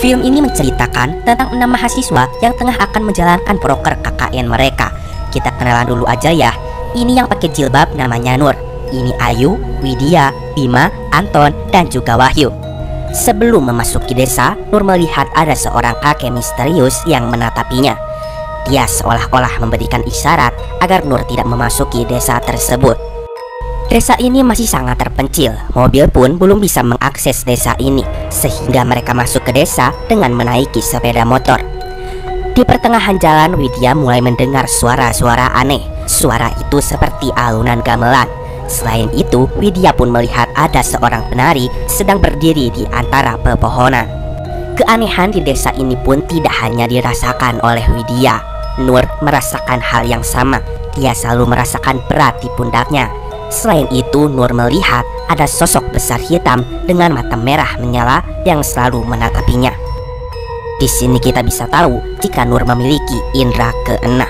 Film ini menceritakan tentang 6 mahasiswa yang tengah akan menjalankan proker KKN mereka. Kita kenalan dulu aja ya. Ini yang pakai jilbab namanya Nur. Ini Ayu, Widya, Bima, Anton, dan juga Wahyu. Sebelum memasuki desa, Nur melihat ada seorang kakek misterius yang menatapinya. Dia seolah-olah memberikan isyarat agar Nur tidak memasuki desa tersebut. Desa ini masih sangat terpencil, mobil pun belum bisa mengakses desa ini, sehingga mereka masuk ke desa dengan menaiki sepeda motor. Di pertengahan jalan, Widya mulai mendengar suara-suara aneh. Suara itu seperti alunan gamelan. Selain itu, Widya pun melihat ada seorang penari sedang berdiri di antara pepohonan. Keanehan di desa ini pun tidak hanya dirasakan oleh Widya. Nur merasakan hal yang sama. Dia selalu merasakan berat di pundaknya. Selain itu, Nur melihat ada sosok besar hitam dengan mata merah menyala yang selalu menatapinya. Di sini kita bisa tahu jika Nur memiliki indera keenam.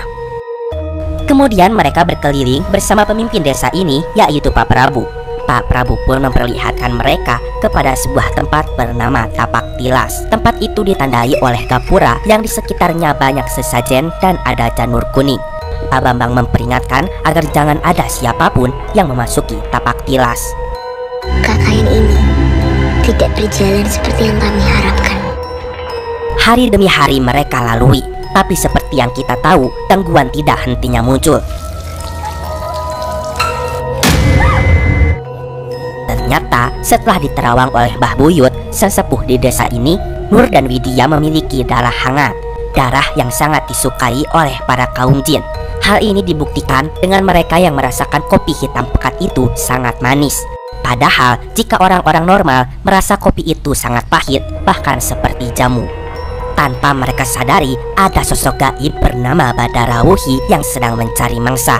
Kemudian mereka berkeliling bersama pemimpin desa ini, yaitu Pak Prabu. Pak Prabu pun memperlihatkan mereka kepada sebuah tempat bernama Tapak Tilas. Tempat itu ditandai oleh gapura yang di sekitarnya banyak sesajen dan ada janur kuning. Pak Bambang memperingatkan agar jangan ada siapapun yang memasuki Tapak Tilas. KKN ini tidak berjalan seperti yang kami harapkan. Hari demi hari mereka lalui, tapi seperti yang kita tahu, gangguan tidak hentinya muncul. Ternyata setelah diterawang oleh Mbah Buyut, sesepuh di desa ini, Nur dan Widya memiliki darah hangat, darah yang sangat disukai oleh para kaum jin. Hal ini dibuktikan dengan mereka yang merasakan kopi hitam pekat itu sangat manis. Padahal jika orang-orang normal merasa kopi itu sangat pahit, bahkan seperti jamu. Tanpa mereka sadari, ada sosok gaib bernama Badarawuhi yang sedang mencari mangsa.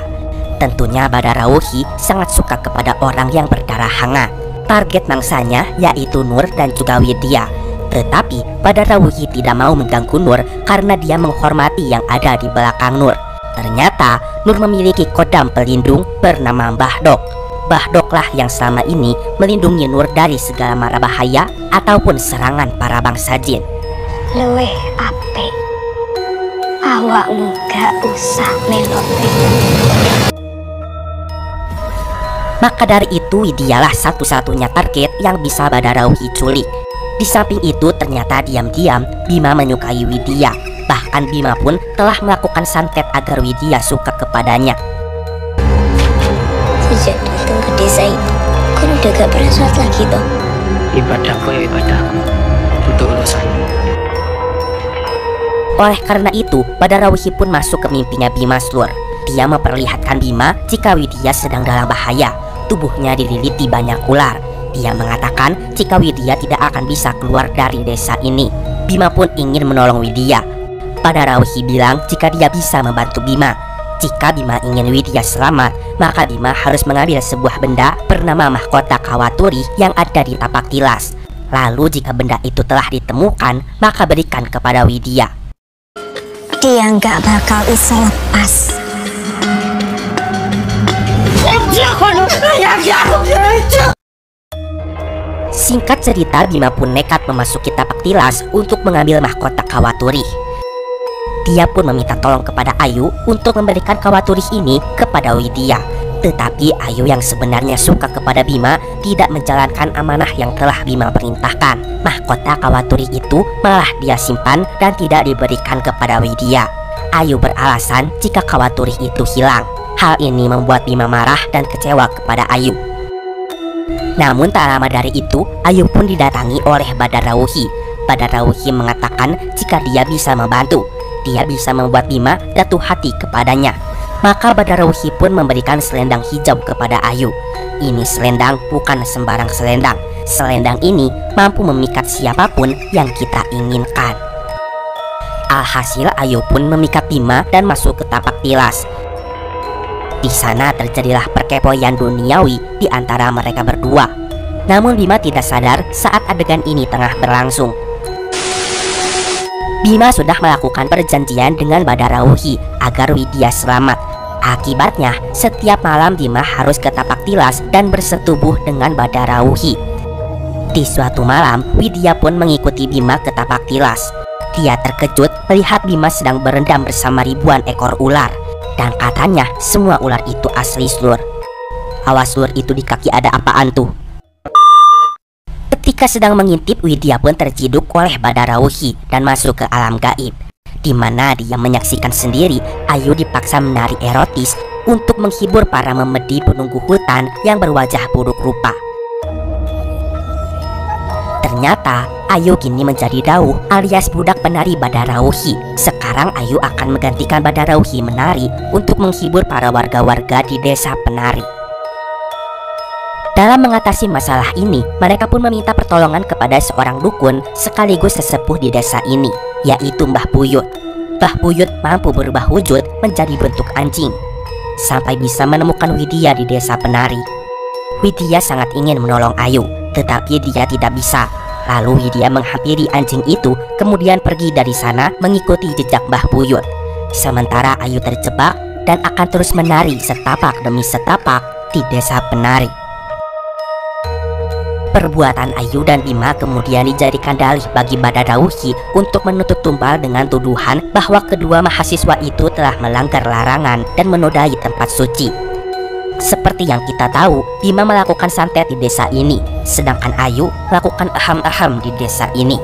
Tentunya Badarawuhi sangat suka kepada orang yang berdarah hangat. Target mangsanya yaitu Nur dan juga Widya. Tetapi Badarawuhi tidak mau mengganggu Nur karena dia menghormati yang ada di belakang Nur. Ternyata Nur memiliki kodam pelindung bernama Mbah Dok. Mbah Doklah yang selama ini melindungi Nur dari segala mara bahaya ataupun serangan para bangsa jin. Luweh apik, awakmu gak usah melok-melok. Maka dari itu, Widyalah satu-satunya target yang bisa Badarawuhi culik. Di samping itu, ternyata diam-diam Bima menyukai Widya. Bahkan Bima pun telah melakukan santet agar Widya suka kepadanya. Sejak datang ke desa itu, kan udah gak pernah sholat lagi toh? Ibadahku ya ibadahku, untuk urusanmu. Oleh karena itu, Badarawuhi pun masuk ke mimpinya Bima Slur. Dia memperlihatkan Bima jika Widya sedang dalam bahaya. Tubuhnya dililiti banyak ular. Dia mengatakan jika Widya tidak akan bisa keluar dari desa ini. Bima pun ingin menolong Widya. Badarawuhi bilang jika dia bisa membantu Bima. Jika Bima ingin Widya selamat, maka Bima harus mengambil sebuah benda bernama mahkota Kawaturi yang ada di Tapak Tilas. Lalu jika benda itu telah ditemukan, maka berikan kepada Widya. Dia nggak bakal bisa lepas. Singkat cerita, Bima pun nekat memasuki Tapak Tilas untuk mengambil mahkota Kawaturi. Dia pun meminta tolong kepada Ayu untuk memberikan Kawaturi ini kepada Widya. Tetapi Ayu yang sebenarnya suka kepada Bima tidak menjalankan amanah yang telah Bima perintahkan. Mahkota Kawaturi itu malah dia simpan dan tidak diberikan kepada Widya. Ayu beralasan jika Kawaturi itu hilang. Hal ini membuat Bima marah dan kecewa kepada Ayu. Namun tak lama dari itu, Ayu pun didatangi oleh Badarawuhi. Badarawuhi mengatakan jika dia bisa membantu. Dia bisa membuat Bima jatuh hati kepadanya. Maka Badarawuhi pun memberikan selendang hijau kepada Ayu. Ini selendang bukan sembarang selendang. Selendang ini mampu memikat siapapun yang kita inginkan. Alhasil Ayu pun memikat Bima dan masuk ke Tapak Tilas. Di sana terjadilah perkepaian duniawi di antara mereka berdua. Namun Bima tidak sadar saat adegan ini tengah berlangsung. Bima sudah melakukan perjanjian dengan Badarawuhi agar Widya selamat. Akibatnya, setiap malam Bima harus ke Tapak Tilas dan bersetubuh dengan Badarawuhi. Di suatu malam, Widya pun mengikuti Bima ke tapak tilas. Dia terkejut melihat Bima sedang berendam bersama ribuan ekor ular. Dan katanya semua ular itu asli Lur. Awas Lur, itu di kaki ada apaan tuh? Ketika sedang mengintip, Widya pun terciduk oleh Badarauhi dan masuk ke alam gaib, di mana dia menyaksikan sendiri Ayu dipaksa menari erotis untuk menghibur para memedi penunggu hutan yang berwajah buruk rupa. Ternyata Ayu kini menjadi Dauh alias budak penari Badarauhi. Sekarang Ayu akan menggantikan Badarauhi menari untuk menghibur para warga-warga di desa penari. Dalam mengatasi masalah ini, mereka pun meminta pertolongan kepada seorang dukun sekaligus sesepuh di desa ini, yaitu Mbah Buyut. Mbah Buyut mampu berubah wujud menjadi bentuk anjing, sampai bisa menemukan Widya di desa penari. Widya sangat ingin menolong Ayu, tetapi dia tidak bisa. Lalu Widya menghampiri anjing itu, kemudian pergi dari sana mengikuti jejak Mbah Buyut. Sementara Ayu terjebak dan akan terus menari setapak demi setapak di desa penari. Perbuatan Ayu dan Bima kemudian dijadikan dalih bagi Badarauhi untuk menuntut tumpal dengan tuduhan bahwa kedua mahasiswa itu telah melanggar larangan dan menodai tempat suci. Seperti yang kita tahu, Bima melakukan santet di desa ini, sedangkan Ayu melakukan aham-aham di desa ini.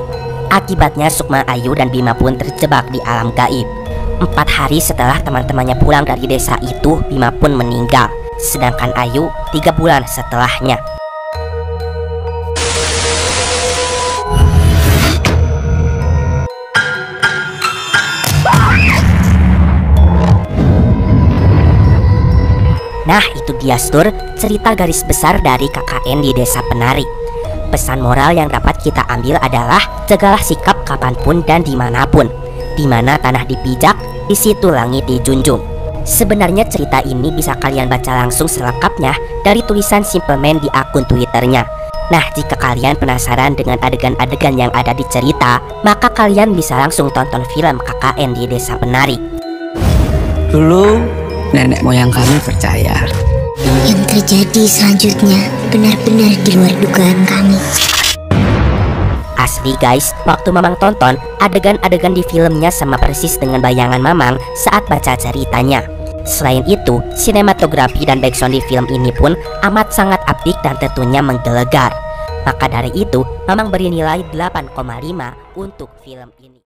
Akibatnya Sukma, Ayu, dan Bima pun terjebak di alam gaib. 4 hari setelah teman-temannya pulang dari desa itu, Bima pun meninggal, sedangkan Ayu 3 bulan setelahnya. Nah, itu dia Stur, cerita garis besar dari KKN di desa penari. Pesan moral yang dapat kita ambil adalah jagalah sikap kapanpun dan dimanapun. Dimana tanah dipijak, di situ langit dijunjung. Sebenarnya cerita ini bisa kalian baca langsung selengkapnya dari tulisan Simple Man di akun Twitternya. Nah, jika kalian penasaran dengan adegan-adegan yang ada di cerita, maka kalian bisa langsung tonton film KKN di desa penari. Dulu nenek moyang kami percaya Yang terjadi selanjutnya benar-benar di luar dugaan kami. Asli guys, waktu Mamang tonton, adegan-adegan di filmnya sama persis dengan bayangan Mamang saat baca ceritanya. Selain itu, sinematografi dan background di film ini pun amat sangat apik dan tentunya menggelegar. Maka dari itu, Mamang beri nilai 8,5 untuk film ini.